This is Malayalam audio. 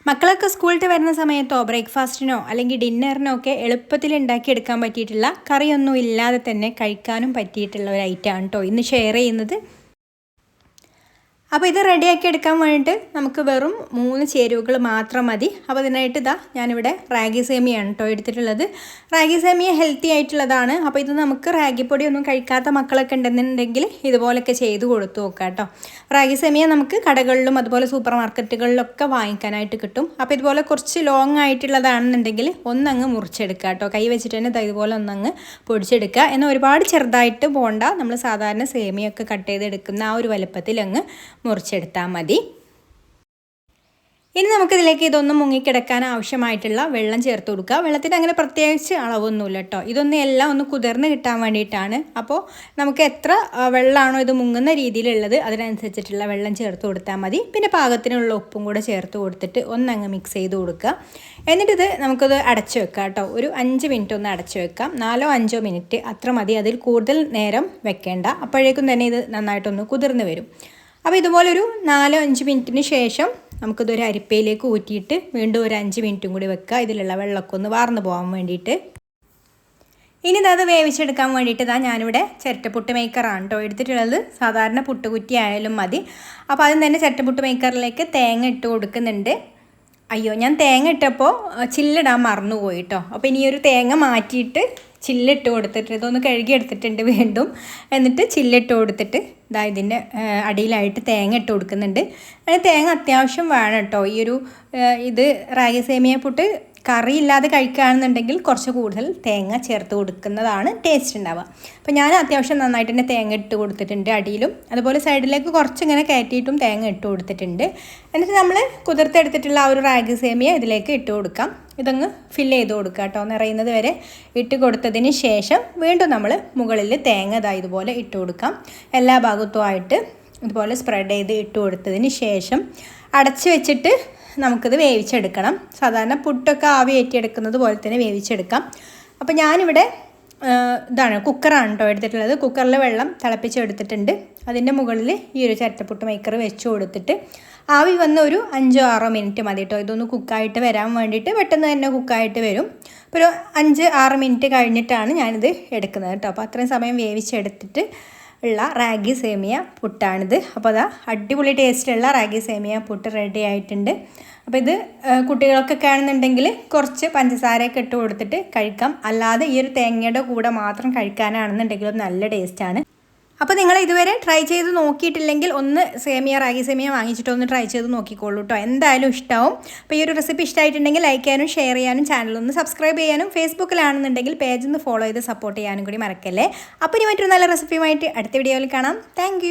മക്കളൊക്കെ സ്കൂളിൽ വരുന്ന സമയത്തോ ബ്രേക്ക്ഫാസ്റ്റിനോ അല്ലെങ്കിൽ ഡിന്നറിനോ ഒക്കെ എളുപ്പത്തിൽ ഉണ്ടാക്കിയെടുക്കാൻ പറ്റിയിട്ടുള്ള കറിയൊന്നും ഇല്ലാതെ തന്നെ കഴിക്കാനും പറ്റിയിട്ടുള്ള ഒരു ഐറ്റമാണ് കേട്ടോ ഇന്ന് ഷെയർ ചെയ്യുന്നത്. അപ്പോൾ ഇത് റെഡിയാക്കി എടുക്കാൻ വേണ്ടിയിട്ട് നമുക്ക് വെറും 3 ചേരുവകൾ മാത്രം മതി. അപ്പോൾ അതിനായിട്ട് ഞാനിവിടെ റാഗി സേമിയാണ് കേട്ടോ എടുത്തിട്ടുള്ളത്. റാഗി സേമിയ ഹെൽത്തി ആയിട്ടുള്ളതാണ്. അപ്പോൾ ഇത് നമുക്ക് റാഗിപ്പൊടി ഒന്നും കഴിക്കാത്ത മക്കളൊക്കെ ഉണ്ടെന്നുണ്ടെങ്കിൽ ഇതുപോലൊക്കെ ചെയ്ത് കൊടുത്തു നോക്കാം കേട്ടോ. റാഗി സേമിയ നമുക്ക് കടകളിലും അതുപോലെ സൂപ്പർ മാർക്കറ്റുകളിലൊക്കെ വാങ്ങിക്കാനായിട്ട് കിട്ടും. അപ്പോൾ ഇതുപോലെ കുറച്ച് ലോങ് ആയിട്ടുള്ളതാണെന്നുണ്ടെങ്കിൽ ഒന്നങ്ങ് മുറിച്ചെടുക്കുക കേട്ടോ. കൈ വെച്ചിട്ട് തന്നെ ഇതുപോലെ ഒന്നങ്ങ് പൊടിച്ചെടുക്കുക. എന്നാൽ ഒരുപാട് ചെറുതായിട്ട് പോകണ്ട. നമ്മൾ സാധാരണ സേമിയൊക്കെ കട്ട് ചെയ്തെടുക്കുന്ന ആ ഒരു വലുപ്പത്തിൽ അങ്ങ് മുറിച്ചെടുത്താൽ മതി. ഇനി നമുക്കിതിലേക്ക് ഇതൊന്നും മുങ്ങിക്കിടക്കാൻ ആവശ്യമായിട്ടുള്ള വെള്ളം ചേർത്ത് കൊടുക്കുക. വെള്ളത്തിന് അങ്ങനെ പ്രത്യേകിച്ച് അളവൊന്നുമില്ല കേട്ടോ. ഇതൊന്നും എല്ലാം ഒന്ന് കുതിർന്ന് കിട്ടാൻ വേണ്ടിയിട്ടാണ്. അപ്പോൾ നമുക്ക് എത്ര വെള്ളമാണോ ഇത് മുങ്ങുന്ന രീതിയിലുള്ളത് അതിനനുസരിച്ചിട്ടുള്ള വെള്ളം ചേർത്ത് കൊടുത്താൽ മതി. പിന്നെ പാകത്തിനുള്ള ഉപ്പും കൂടെ ചേർത്ത് കൊടുത്തിട്ട് ഒന്നങ്ങ് മിക്സ് ചെയ്ത് കൊടുക്കുക. എന്നിട്ടിത് നമുക്കത് അടച്ചു വെക്കാം കേട്ടോ. ഒരു 5 മിനിറ്റ് ഒന്ന് അടച്ചു വെക്കാം. 4-5 മിനിറ്റ് അത്ര മതി. അതിൽ കൂടുതൽ നേരം വെക്കേണ്ട. അപ്പോഴേക്കും തന്നെ ഇത് നന്നായിട്ടൊന്ന് കുതിർന്ന് വരും. അപ്പോൾ ഇതുപോലൊരു 4-5 മിനിറ്റിന് ശേഷം നമുക്കിതൊരു അരിപ്പയിലേക്ക് ഊറ്റിയിട്ട് വീണ്ടും ഒരു 5 മിനിറ്റും കൂടി വെക്കുക. ഇതിലുള്ള വെള്ളമൊക്കെ ഒന്ന് വാർന്നു പോകാൻ വേണ്ടിയിട്ട്. ഇനി അത് വേവിച്ചെടുക്കാൻ വേണ്ടിയിട്ട് ഞാനിവിടെ ചിരട്ടപ്പുട്ട് മേക്കറാണ് കേട്ടോ എടുത്തിട്ടുള്ളത്. സാധാരണ പുട്ടുകുറ്റി ആയാലും മതി. അപ്പോൾ അതിന് തന്നെ ചിരട്ടപ്പുട്ട് മേക്കറിലേക്ക് തേങ്ങ ഇട്ട് കൊടുക്കുന്നുണ്ട്. അയ്യോ, ഞാൻ തേങ്ങ ഇട്ടപ്പോൾ ചില്ലിടാൻ മറന്നുപോയി കേട്ടോ. അപ്പോൾ ഇനി ഒരു തേങ്ങ മാറ്റിയിട്ട് ചില്ലിട്ട് കൊടുത്തിട്ട് ഇതൊന്ന് കഴുകി എടുത്തിട്ടുണ്ട് വീണ്ടും. എന്നിട്ട് ചില്ലിട്ട് കൊടുത്തിട്ട് ഇതിൻ്റെ അടിയിലായിട്ട് തേങ്ങ ഇട്ട് കൊടുക്കുന്നുണ്ട്. തേങ്ങ അത്യാവശ്യം വേണം കേട്ടോ. ഇത് റാഗി സേമിയ പുട്ട് കറിയില്ലാതെ കഴിക്കുകയാണെന്നുണ്ടെങ്കിൽ കുറച്ച് കൂടുതൽ തേങ്ങ ചേർത്ത് കൊടുക്കുന്നതാണ് ടേസ്റ്റ് ഉണ്ടാവുക. അപ്പോൾ ഞാൻ അത്യാവശ്യം നന്നായിട്ട് തന്നെ തേങ്ങ ഇട്ട് കൊടുത്തിട്ടുണ്ട് അടിയിലും. അതുപോലെ സൈഡിലേക്ക് കുറച്ചിങ്ങനെ കയറ്റിയിട്ടും തേങ്ങ ഇട്ട് കൊടുത്തിട്ടുണ്ട്. എന്നിട്ട് നമ്മൾ കുതിർത്തെടുത്തിട്ടുള്ള ആ ഒരു റാഗി സേമിയ ഇതിലേക്ക് ഇട്ട് കൊടുക്കാം. ഇതങ്ങ് ഫില്ല് ചെയ്ത് കൊടുക്കുക കേട്ടോ. നിറയുന്നത് വരെ ഇട്ട് കൊടുത്തതിന് ശേഷം വീണ്ടും നമ്മൾ മുകളിൽ തേങ്ങ ഇതുപോലെ ഇട്ട് കൊടുക്കാം. എല്ലാ ഭാഗത്തുമായിട്ട് ഇതുപോലെ സ്പ്രെഡ് ചെയ്ത് ഇട്ട് കൊടുത്തതിന് ശേഷം അടച്ച് വെച്ചിട്ട് നമുക്കിത് വേവിച്ചെടുക്കണം. സാധാരണ പുട്ടൊക്കെ ആവി ഏറ്റിയെടുക്കുന്നത് പോലെ തന്നെ വേവിച്ചെടുക്കാം. അപ്പോൾ ഞാനിവിടെ കുക്കറാണ് കേട്ടോ എടുത്തിട്ടുള്ളത്. കുക്കറിൽ വെള്ളം തിളപ്പിച്ചെടുത്തിട്ടുണ്ട്. അതിൻ്റെ മുകളിൽ ഈ ഒരു ചിരട്ടപ്പുട്ട് മേക്കർ വെച്ച് കൊടുത്തിട്ട് ആവി വന്ന് ഒരു 5-6 മിനിറ്റ് മതി കേട്ടോ. ഇതൊന്ന് കുക്കായിട്ട് വരാൻ വേണ്ടിയിട്ട് പെട്ടെന്ന് തന്നെ കുക്കായിട്ട് വരും. അപ്പോൾ ഒരു 5-6 മിനിറ്റ് കഴിഞ്ഞിട്ടാണ് ഞാനിത് എടുക്കുന്നത് കേട്ടോ. അപ്പോൾ അത്രയും സമയം വേവിച്ചെടുത്തിട്ട് ഉള്ള റാഗി സേമിയ പുട്ടാണിത്. അപ്പോൾ അടിപൊളി ടേസ്റ്റുള്ള റാഗി സേമിയ പുട്ട് റെഡി ആയിട്ടുണ്ട്. അപ്പോൾ ഇത് കുട്ടികൾക്കൊക്കെ ആണെന്നുണ്ടെങ്കിൽ കുറച്ച് പഞ്ചസാരയൊക്കെ ഇട്ട് കൊടുത്തിട്ട് കഴിക്കാം. അല്ലാതെ ഈ ഒരു തേങ്ങയുടെ കൂടെ മാത്രം കഴിക്കാനാണെന്നുണ്ടെങ്കിലും നല്ല ടേസ്റ്റാണ്. അപ്പോൾ നിങ്ങൾ ഇതുവരെ ട്രൈ ചെയ്ത് നോക്കിയിട്ടില്ലെങ്കിൽ ഒന്ന് റാഗി സേമിയ വാങ്ങിച്ചിട്ട് ഒന്ന് ട്രൈ ചെയ്ത് നോക്കിക്കോളൂ കേട്ടോ. എന്തായാലും ഇഷ്ടമാവും. അപ്പോൾ ഈ ഒരു റെസിപ്പി ഇഷ്ടമായിട്ടുണ്ടെങ്കിൽ ലൈക്ക് ചെയ്യാനും ഷെയർ ചെയ്യാനും ചാനലൊന്ന് സബ്സ്ക്രൈബ് ചെയ്യാനും ഫേസ്ബുക്കിലാണെന്നുണ്ടെങ്കിൽ പേജ് ഒന്ന് ഫോളോ ചെയ്ത് സപ്പോർട്ട് ചെയ്യാനും കൂടി മറക്കല്ലേ. അപ്പോൾ ഇനി മറ്റൊരു നല്ല റെസിപ്പിയുമായിട്ട് അടുത്ത വീഡിയോയിൽ കാണാം. താങ്ക്